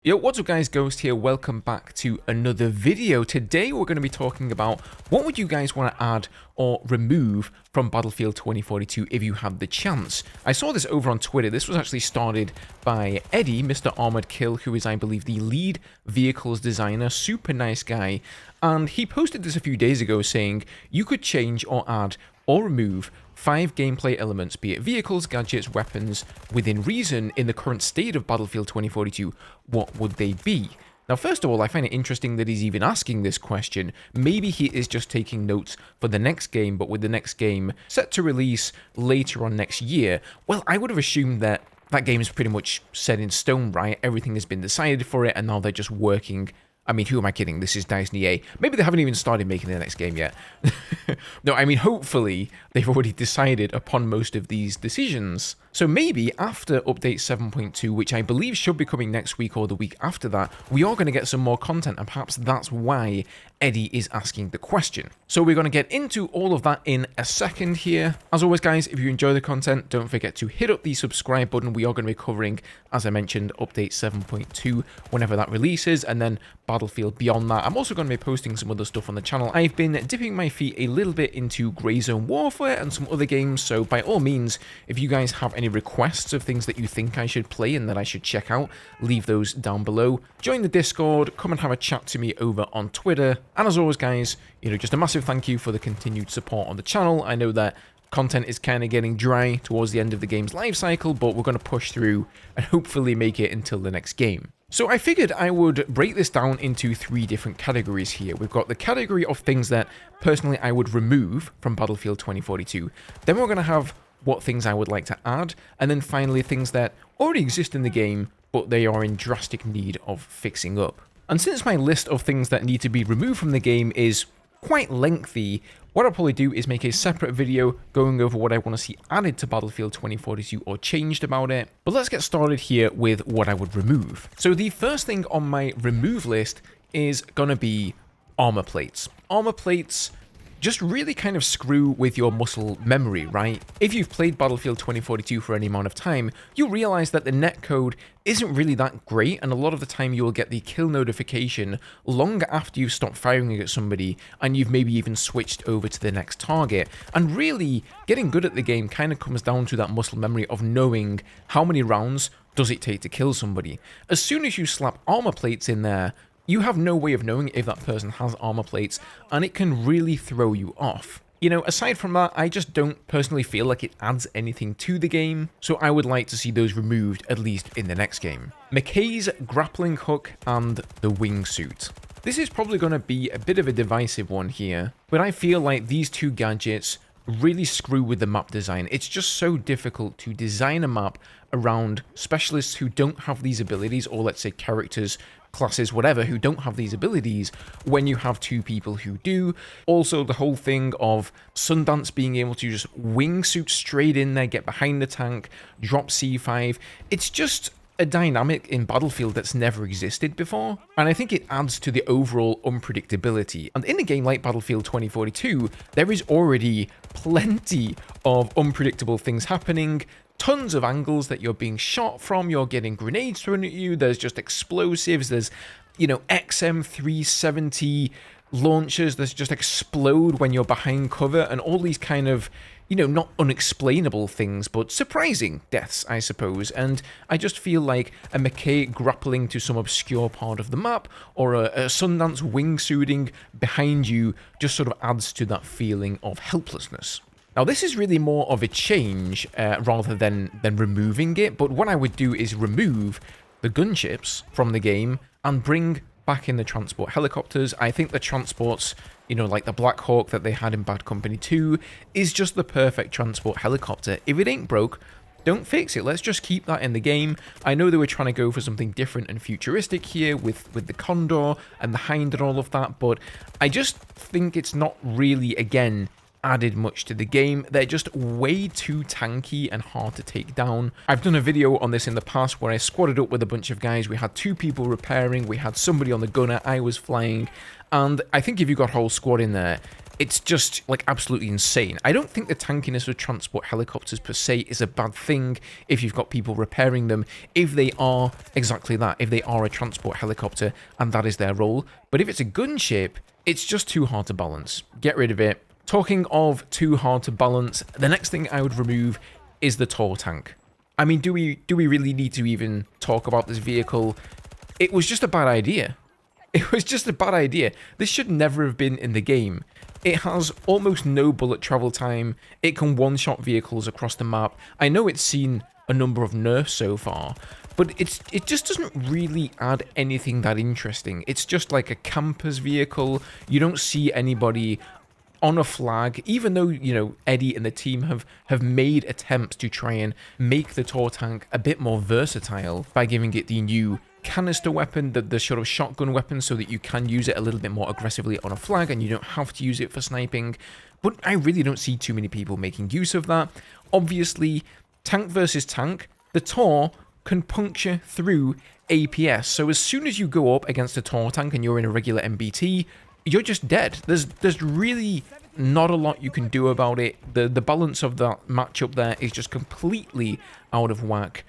Yo, what's up guys, Ghost here, welcome back to another video. Today we're going to be talking about what would you guys want to add or remove from Battlefield 2042 if you had the chance. I saw this over on Twitter. This was actually started by Eddie, Mr. Armored Kill, who is I believe the lead vehicles designer, super nice guy, and he posted this a few days ago saying you could change or add or remove 5 gameplay elements, be it vehicles, gadgets, weapons, within reason in the current state of Battlefield 2042, what would they be? Now, first of all, I find it interesting that he's even asking this question. Maybe he is just taking notes for the next game, but with the next game set to release later on next year, well, I would have assumed that that game is pretty much set in stone, right? Everything has been decided for it, and now they're just working. I mean, who am I kidding? This is DICE and EA. Maybe they haven't even started making the next game yet. No, I mean, hopefully they've already decided upon most of these decisions. So maybe after update 7.2, which I believe should be coming next week or the week after that, we are going to get some more content, and perhaps that's why Eddie is asking the question. So we're going to get into all of that in a second here. As always, guys, if you enjoy the content, don't forget to hit up the subscribe button. We are going to be covering, as I mentioned, update 7.2 whenever that releases, and then Battlefield beyond that. I'm also going to be posting some other stuff on the channel. I've been dipping my feet a little bit into Grey Zone Warfare and some other games, so by all means, if you guys have any requests of things that you think I should play and that I should check out, leave those down below. Join the Discord, come and have a chat to me over on Twitter. And as always, guys, just a massive thank you for the continued support on the channel. I know that content is kind of getting dry towards the end of the game's life cycle, but we're going to push through and hopefully make it until the next game. So I figured I would break this down into 3 different categories here. We've got the category of things that personally I would remove from Battlefield 2042. Then we're going to have what things I would like to add, and then finally things that already exist in the game, but they are in drastic need of fixing up. And since my list of things that need to be removed from the game is quite lengthy, what I'll probably do is make a separate video going over what I want to see added to Battlefield 2042 or changed about it. But let's get started here with what I would remove. So the first thing on my remove list is going to be armor plates. Armor plates just really kind of screw with your muscle memory, right? If you've played Battlefield 2042 for any amount of time, you'll realize that the netcode isn't really that great, and a lot of the time you will get the kill notification long after you've stopped firing at somebody and you've maybe even switched over to the next target. And really, getting good at the game kind of comes down to that muscle memory of knowing how many rounds does it take to kill somebody. As soon as you slap armor plates in there, you have no way of knowing if that person has armor plates, and it can really throw you off. Aside from that, I just don't personally feel like it adds anything to the game, so I would like to see those removed, at least in the next game. Mackay's grappling hook and the wingsuit. This is probably going to be a bit of a divisive one here, but I feel like these 2 gadgets really screw with the map design. It's just so difficult to design a map around specialists who don't have these abilities, or let's say characters, classes, whatever, who don't have these abilities when you have 2 people who do. Also, the whole thing of Sundance being able to just wingsuit straight in there, get behind the tank, drop C5. It's just a dynamic in Battlefield that's never existed before, and I think it adds to the overall unpredictability. And in a game like Battlefield 2042, there is already plenty of unpredictable things happening, tons of angles that you're being shot from, you're getting grenades thrown at you, there's just explosives, there's, XM370 launchers that just explode when you're behind cover, and all these kind of, not unexplainable things, but surprising deaths, I suppose. And I just feel like a Mackay grappling to some obscure part of the map, or a Sundance wingsuiting behind you just sort of adds to that feeling of helplessness. Now, this is really more of a change rather than removing it, but what I would do is remove the gunships from the game and bring back in the transport helicopters. I think the transports, like the Black Hawk that they had in Bad Company 2, is just the perfect transport helicopter. If it ain't broke, don't fix it. Let's just keep that in the game. I know they were trying to go for something different and futuristic here with the Condor and the Hind and all of that, but I just think it's not really, again, added much to the game. They're just way too tanky and hard to take down. I've done a video on this in the past where I squatted up with a bunch of guys. We had 2 people repairing, we had somebody on the gunner, I was flying, and I think if you got a whole squad in there, It's just like absolutely insane. I don't think the tankiness of transport helicopters per se is a bad thing if you've got people repairing them, if they are exactly that, if they are a transport helicopter and that is their role. But if it's a gunship, it's just too hard to balance. Get rid of it. Talking of too hard to balance, the next thing I would remove is the Tor tank. I mean, do we really need to even talk about this vehicle? It was just a bad idea. It was just a bad idea. This should never have been in the game. It has almost no bullet travel time. It can one-shot vehicles across the map. I know it's seen a number of nerfs so far, but it just doesn't really add anything that interesting. It's just like a camper's vehicle. You don't see anybody on a flag, even though, you know, Eddie and the team have made attempts to try and make the Tor tank a bit more versatile by giving it the new canister weapon, the sort of shotgun weapon, so that you can use it a little bit more aggressively on a flag and you don't have to use it for sniping. But I really don't see too many people making use of that. Obviously, tank versus tank, the Tor can puncture through APS. So as soon as you go up against a Tor tank and you're in a regular MBT, you're just dead. There's really not a lot you can do about it. The balance of that matchup there is just completely out of whack.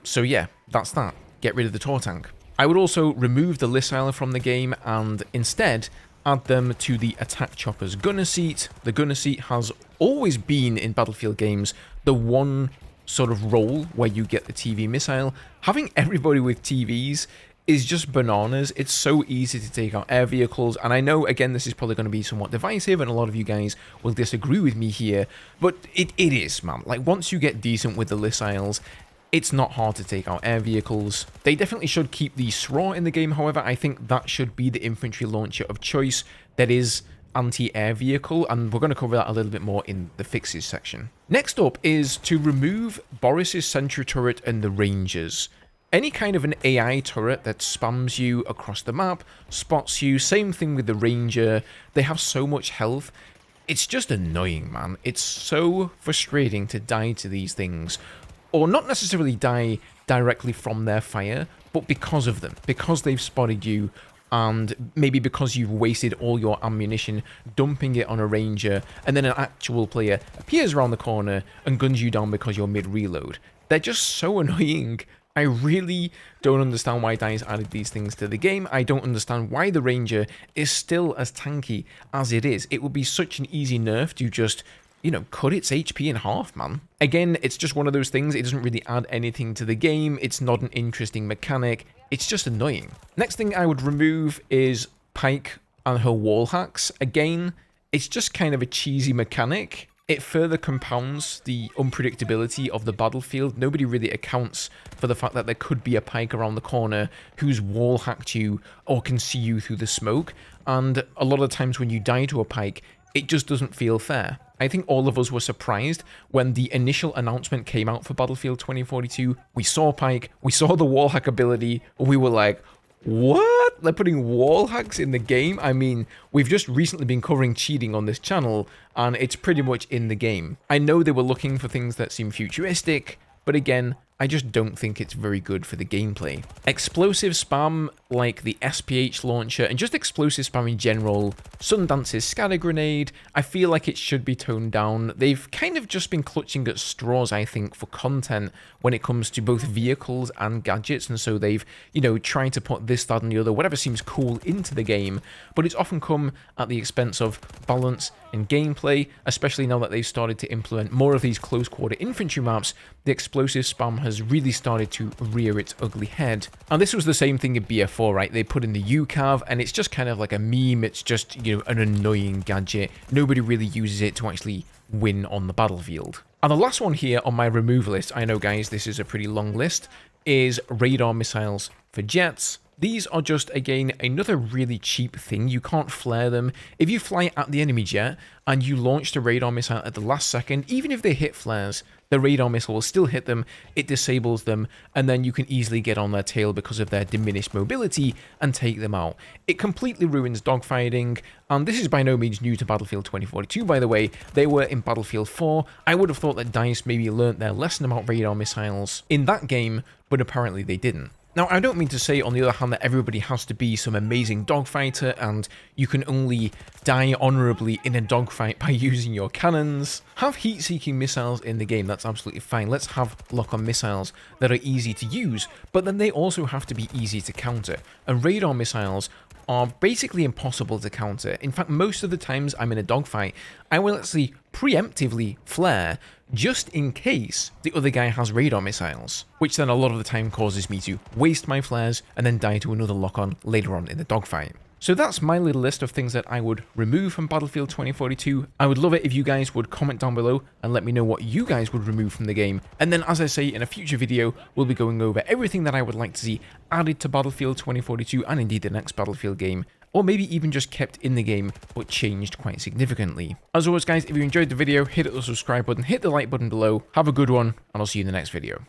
So yeah, that's that. Get rid of the Tor tank. I would also remove the Lissile from the game and instead add them to the attack chopper's gunner seat. The gunner seat has always been in Battlefield games the one sort of role where you get the TV missile. Having everybody with TVs is just bananas. It's so easy to take out air vehicles, and I know, again, this is probably going to be somewhat divisive, and a lot of you guys will disagree with me here, but it is, man. Like, once you get decent with the Lissiles, it's not hard to take out air vehicles. They definitely should keep the SRAW in the game, however. I think that should be the infantry launcher of choice that is anti-air vehicle, and we're going to cover that a little bit more in the fixes section. Next up is to remove Boris's sentry turret and the Rangers. Any kind of an AI turret that spams you across the map, spots you, same thing with the Ranger. They have so much health. It's just annoying, man. It's so frustrating to die to these things. Or not necessarily die directly from their fire, but because of them. Because they've spotted you, and maybe because you've wasted all your ammunition dumping it on a Ranger, and then an actual player appears around the corner and guns you down because you're mid-reload. They're just so annoying. I really don't understand why DICE added these things to the game. I don't understand why the Ranger is still as tanky as it is. It would be such an easy nerf to just, you know, cut its HP in half, man. Again, it's just one of those things. It doesn't really add anything to the game. It's not an interesting mechanic. It's just annoying. Next thing I would remove is Pyke and her wall hacks. Again, it's just kind of a cheesy mechanic. It further compounds the unpredictability of the battlefield. Nobody really accounts for the fact that there could be a Pyke around the corner who's wall hacked you or can see you through the smoke. And a lot of times when you die to a Pyke, it just doesn't feel fair. I think all of us were surprised when the initial announcement came out for Battlefield 2042. We saw Pyke, we saw the wall hack ability, we were like, what? They're putting wall hacks in the game? I mean, we've just recently been covering cheating on this channel, and it's pretty much in the game. I know they were looking for things that seem futuristic, but again, I just don't think it's very good for the gameplay. Explosive spam like the SPH launcher and just explosive spam in general, Sundance's scatter grenade, I feel like it should be toned down. They've kind of just been clutching at straws, I think, for content when it comes to both vehicles and gadgets, and so they've, you know, tried to put this, that, and the other, whatever seems cool into the game, but it's often come at the expense of balance and gameplay, especially now that they've started to implement more of these close quarter infantry maps. The explosive spam has really started to rear its ugly head. And this was the same thing in BF4, right? They put in the UCAV, and it's just kind of like a meme. It's just, you know, an annoying gadget. Nobody really uses it to actually win on the battlefield. And the last one here on my remove list, I know guys, this is a pretty long list, is radar missiles for jets. These are just, again, another really cheap thing. You can't flare them. If you fly at the enemy jet and you launch the radar missile at the last second, even if they hit flares, the radar missile will still hit them, it disables them, and then you can easily get on their tail because of their diminished mobility and take them out. It completely ruins dogfighting, and this is by no means new to Battlefield 2042, by the way. They were in Battlefield 4. I would have thought that DICE maybe learnt their lesson about radar missiles in that game, but apparently they didn't. Now, I don't mean to say, on the other hand, that everybody has to be some amazing dogfighter and you can only die honorably in a dogfight by using your cannons. Have heat-seeking missiles in the game, that's absolutely fine. Let's have lock-on missiles that are easy to use, but then they also have to be easy to counter. And radar missiles are basically impossible to counter. In fact, most of the times I'm in a dogfight, I will actually preemptively flare just in case the other guy has radar missiles, which then a lot of the time causes me to waste my flares and then die to another lock-on later on in the dogfight. So that's my little list of things that I would remove from Battlefield 2042. I would love it if you guys would comment down below and let me know what you guys would remove from the game. And then, as I say, in a future video, we'll be going over everything that I would like to see added to Battlefield 2042 and indeed the next Battlefield game, or maybe even just kept in the game but changed quite significantly. As always guys, if you enjoyed the video, hit the subscribe button, hit the like button below, have a good one, and I'll see you in the next video.